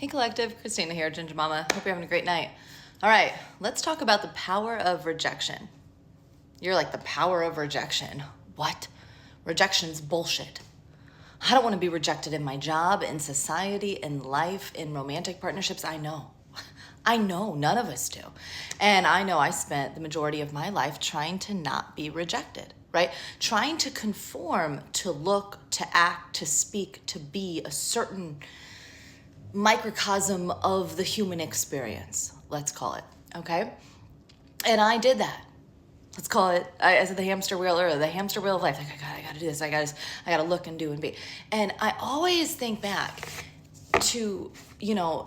Hey Collective, Christina here, Ginger Mama. Hope you're having a great night. All right, let's talk about the power of rejection. You're like, the power of rejection. What? Rejection's bullshit. I don't want to be rejected in my job, in society, in life, in romantic partnerships. I know. I know, none of us do. And I know I spent the majority of my life trying to not be rejected, right? Trying to conform, to look, to act, to speak, to be a certain microcosm of the human experience, let's call it, okay? And I did that. Let's call it, I said the hamster wheel, or the hamster wheel of life. Like, I gotta do this, I gotta look and do and be. And I always think back to,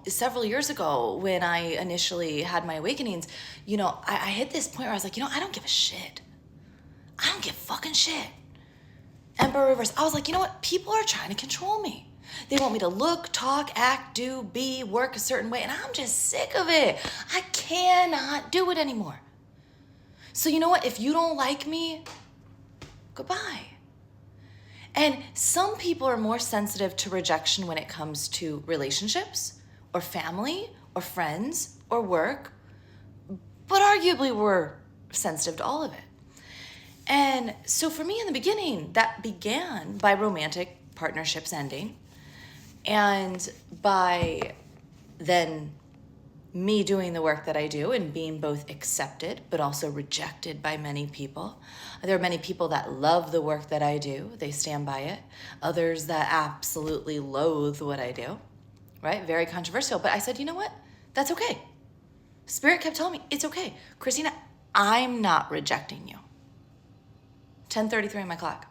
several years ago when I initially had my awakenings, I hit this point where I was like, I don't give a shit. I don't give fucking shit. Emperor reverse. I was like, you know what? People are trying to control me. They want me to look, talk, act, do, be, work a certain way, and I'm just sick of it. I cannot do it anymore. So you know what? If you don't like me, goodbye. And some people are more sensitive to rejection when it comes to relationships or family or friends or work, but arguably we're sensitive to all of it. And so for me in the beginning, that began by romantic partnerships ending. And by then me doing the work that I do and being both accepted but also rejected by many people. There are many people that love the work that I do. They stand by it. Others that absolutely loathe what I do, right? Very controversial. But I said, you know what? That's okay. Spirit kept telling me, it's okay. Christina, I'm not rejecting you. 10:33 on my clock.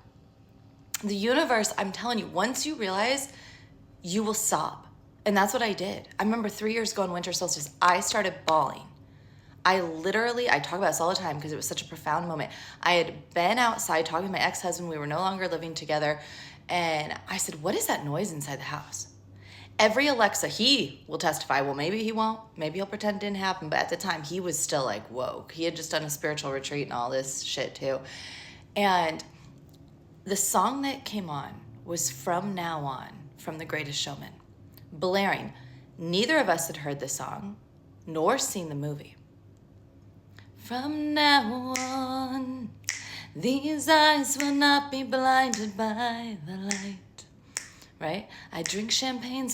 The universe, I'm telling you, once you realize, you will sob. And that's what I did. I remember 3 years ago in winter solstice, I started bawling. I talk about this all the time because it was such a profound moment. I had been outside talking to my ex-husband. We were no longer living together. And I said, what is that noise inside the house? Every Alexa, he will testify. Well, maybe he won't. Maybe he'll pretend it didn't happen. But at the time, he was still like woke. He had just done a spiritual retreat and all this shit too. And the song that came on was From Now On, from The Greatest Showman, blaring. Neither of us had heard the song nor seen the movie. From now on, these eyes will not be blinded by the light, right? I drink champagne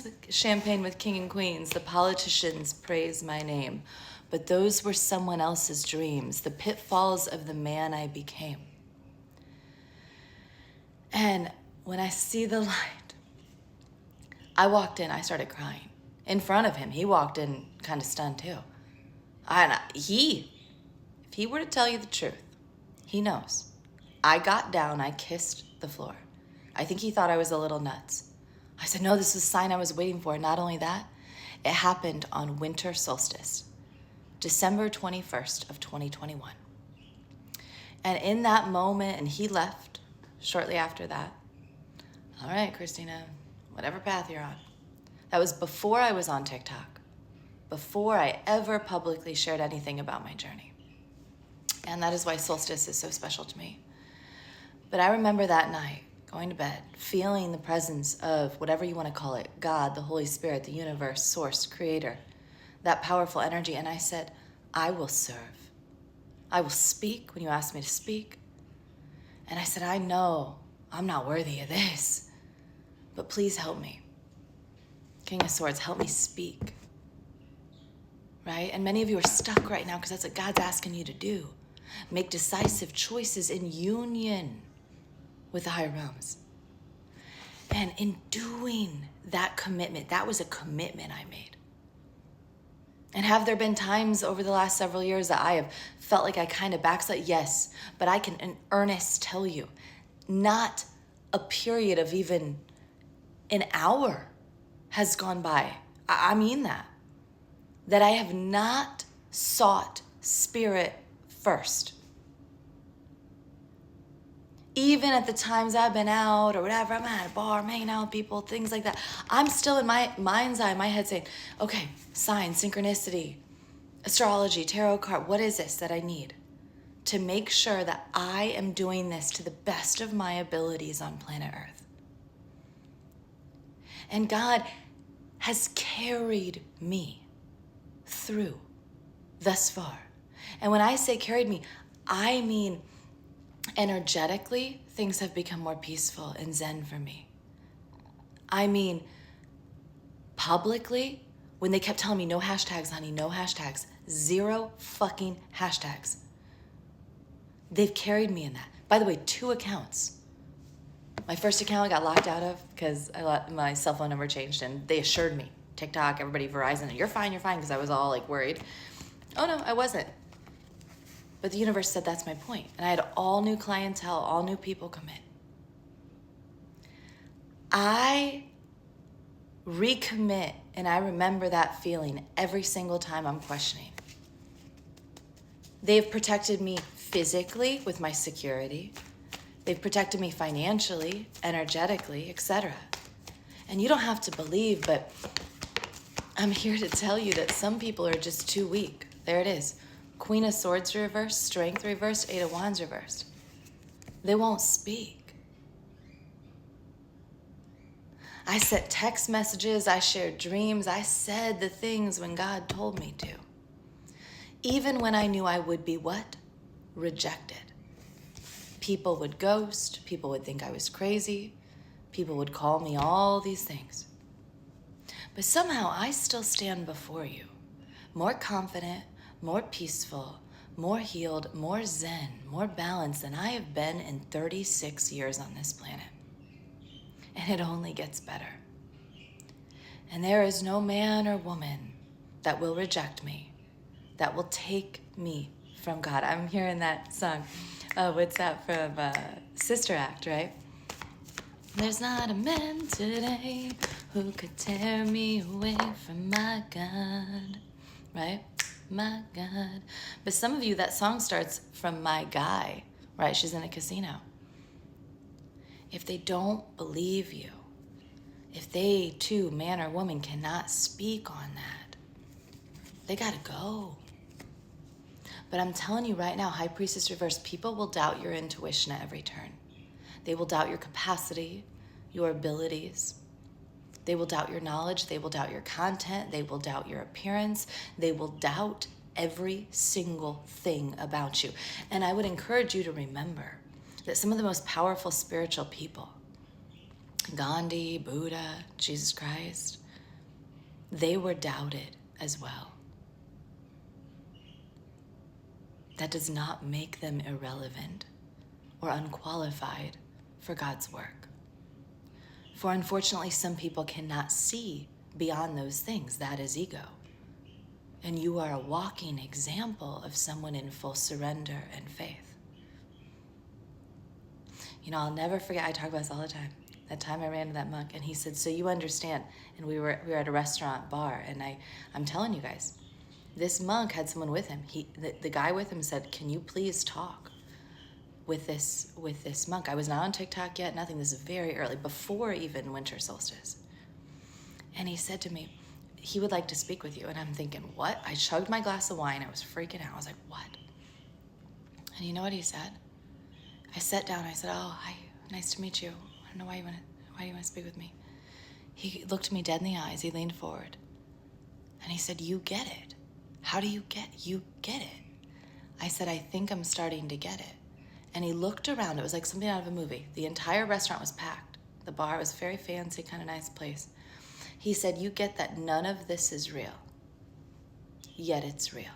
with king and queens. The politicians praise my name, but those were someone else's dreams, the pitfalls of the man I became. And when I see the light, I walked in, I started crying in front of him. He walked in kind of stunned too. And if he were to tell you the truth, he knows. I got down, I kissed the floor. I think he thought I was a little nuts. I said, no, this was a sign I was waiting for. Not only that, it happened on winter solstice, December 21st of 2021. And in that moment, and he left shortly after that. All right, Christina, whatever path you're on. That was before I was on TikTok, before I ever publicly shared anything about my journey. And that is why solstice is so special to me. But I remember that night, going to bed, feeling the presence of whatever you want to call it, God, the Holy Spirit, the universe, source, creator, that powerful energy. And I said, I will serve. I will speak when you ask me to speak. And I said, I know I'm not worthy of this, but please help me. King of Swords, help me speak. Right? And many of you are stuck right now because that's what God's asking you to do. Make decisive choices in union with the higher realms. And in doing that commitment, that was a commitment I made. And have there been times over the last several years that I have felt like I kind of backslid? Yes, but I can in earnest tell you, not a period of even an hour has gone by. I mean that I have not sought spirit first. Even at the times I've been out or whatever, I'm at a bar, I'm hanging out with people, things like that. I'm still in my mind's eye, my head saying, okay, signs, synchronicity, astrology, tarot card, what is this that I need to make sure that I am doing this to the best of my abilities on planet Earth? And God has carried me through thus far. And when I say carried me, I mean energetically, things have become more peaceful and zen for me. I mean, publicly, when they kept telling me no hashtags, honey, no hashtags, 0 fucking hashtags. They've carried me in that. By the way, 2 accounts. My first account I got locked out of because my cell phone number changed, and they assured me, TikTok, everybody, Verizon, you're fine, because I was all like worried. Oh no, I wasn't. But the universe said that's my point. And I had all new clientele, all new people come in. I recommit, and I remember that feeling every single time I'm questioning. They've protected me physically with my security. They've protected me financially, energetically, etc. And you don't have to believe, but I'm here to tell you that some people are just too weak. There it is. Queen of Swords reversed, Strength reversed, 8 of Wands reversed. They won't speak. I sent text messages, I shared dreams, I said the things when God told me to. Even when I knew I would be what? Rejected. People would ghost, people would think I was crazy, people would call me all these things. But somehow I still stand before you, more confident, more peaceful, more healed, more zen, more balanced than I have been in 36 years on this planet. And it only gets better. And there is no man or woman that will reject me, that will take me from God. I'm hearing that song. What's that from Sister Act, right? There's not a man today who could tear me away from my God, right? My God. But some of you, that song starts from my guy, right? She's in a casino. If they don't believe you, if they too, man or woman, cannot speak on that, they gotta go. But I'm telling you right now, High Priestess Reverse, people will doubt your intuition at every turn. They will doubt your capacity, your abilities. They will doubt your knowledge. They will doubt your content. They will doubt your appearance. They will doubt every single thing about you. And I would encourage you to remember that some of the most powerful spiritual people, Gandhi, Buddha, Jesus Christ, they were doubted as well. That does not make them irrelevant or unqualified for God's work. For unfortunately, some people cannot see beyond those things. That is ego. And you are a walking example of someone in full surrender and faith. I'll never forget, I talk about this all the time. That time I ran to that monk and he said, so you understand. And we were at a restaurant bar, and I'm telling you guys, this monk had someone with him. The guy with him said, can you please talk with this monk? I was not on TikTok yet, nothing. This is very early, before even winter solstice. And he said to me, he would like to speak with you. And I'm thinking, what? I chugged my glass of wine. I was freaking out. I was like, what? And you know what he said? I sat down. I said, oh, hi, nice to meet you. I don't know why do you want to speak with me? He looked me dead in the eyes. He leaned forward. And he said, you get it. How do you get it? I said, I think I'm starting to get it. And he looked around. It was like something out of a movie. The entire restaurant was packed. The bar was a very fancy, kind of nice place. He said, you get that none of this is real, yet it's real.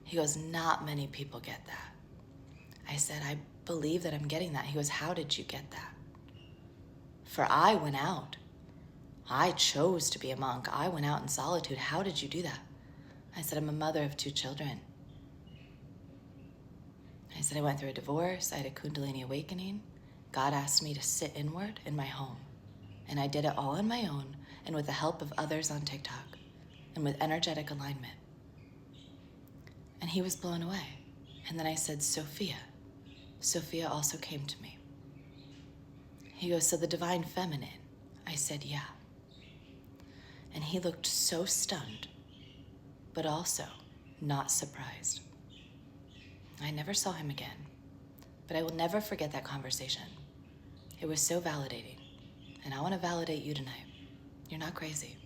He goes, not many people get that. I said, I believe that I'm getting that. He goes, how did you get that? For I went out. I chose to be a monk. I went out in solitude. How did you do that? I said, I'm a mother of 2 children. I said, I went through a divorce. I had a Kundalini awakening. God asked me to sit inward in my home. And I did it all on my own and with the help of others on TikTok and with energetic alignment. And he was blown away. And then I said, Sophia also came to me. He goes, so the divine feminine? I said, yeah. And he looked so stunned, but also not surprised. I never saw him again, but I will never forget that conversation. It was so validating, and I want to validate you tonight. You're not crazy.